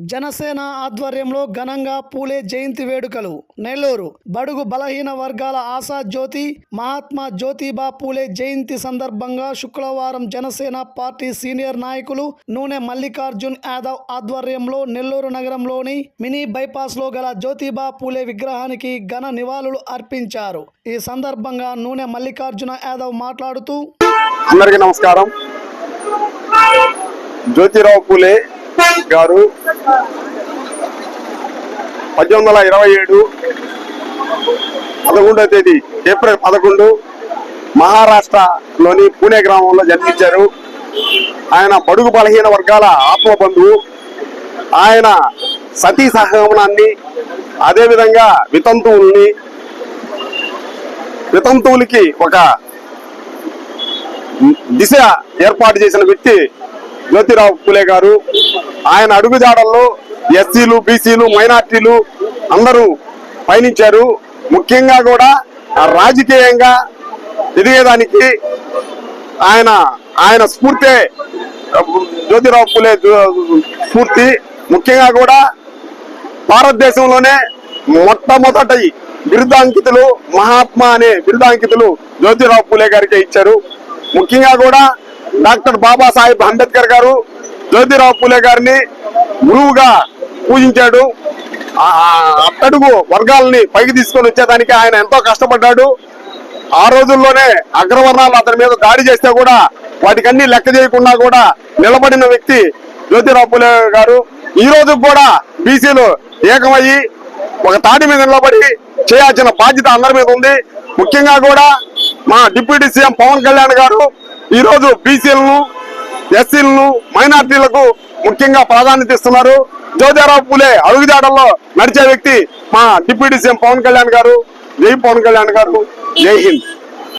జనసేన ఆధ్వర్యంలో ఘనంగా పూలే జయంతి వేడుకలు నెల్లూరు. బడుగు బలహీన వర్గాల ఆశా జ్యోతి మహాత్మా జ్యోతిబా పూలే జయంతి సందర్భంగా శుక్రవారం జనసేన పార్టీ సీనియర్ నాయకులు నూనె మల్లికార్జున్ యాదవ్ ఆధ్వర్యంలో నెల్లూరు నగరంలోని మినీ బైపాస్ లో గల జ్యోతిబా పూలే విగ్రహానికి ఘన నివాళులు అర్పించారు. ఈ సందర్భంగా నూనె మల్లికార్జున యాదవ్ మాట్లాడుతూ, అందరికీ నమస్కారం. జ్యోతిరావు పూలే గారు 1827 11వ తేదీ ఏప్రిల్ 11 మహారాష్ట్రలోని పూణే గ్రామంలో జన్మించారు. ఆయన బడుగు బలహీన వర్గాల ఆత్మబంధువు. ఆయన సతీ సహగమనాన్ని, అదేవిధంగా వితంతువులకి ఒక దిశ ఏర్పాటు చేసిన వ్యక్తి జ్యోతిరావు పూలే గారు. ఆయన అడుగుజాడల్లో ఎస్సీలు, బీసీలు, మైనార్టీలు అందరూ పయనించారు. ముఖ్యంగా కూడా రాజకీయంగా ఎదిగేదానికి ఆయన స్ఫూర్తే జ్యోతిరావు పూలే స్ఫూర్తి. ముఖ్యంగా కూడా భారతదేశంలోనే మొట్టమొదటి బిరుదాంకితులు, మహాత్మా అనే బిరుదాంకితులు జ్యోతిరావు పూలే గారికి ఇచ్చారు. ముఖ్యంగా కూడా డాక్టర్ బాబాసాహెబ్ అంబేద్కర్ గారు జ్యోతిరావు పూలే గారిని గురువుగా పూజించాడు. అట్టడుగు వర్గాలని పైకి తీసుకొని వచ్చేదానికి ఆయన ఎంతో కష్టపడ్డాడు. ఆ రోజుల్లోనే అగ్రవర్ణాలు అతని మీద దాడి చేస్తే కూడా వాటికన్నీ లెక్క చేయకుండా కూడా నిలబడిన వ్యక్తి జ్యోతిరావు పూలే గారు. ఈ రోజు కూడా బీసీలు ఏకమయ్యి ఒక తాటి మీద నిలబడి చేయాల్సిన బాధ్యత అందరి మీద ఉంది. ముఖ్యంగా కూడా మా డిప్యూటీ సీఎం పవన్ కళ్యాణ్ గారు ఈ రోజు బీసీలను, ఎస్సీలను, మైనార్టీలకు ముఖ్యంగా ప్రాధాన్యత ఇస్తున్నారు. జ్యోతిరావు పూలే అడుగుజాడల్లో నడిచే వ్యక్తి మా డిప్యూటీ సీఎం పవన్ కళ్యాణ్ గారు. జై పవన్ కళ్యాణ్ గారు. జై హింద్.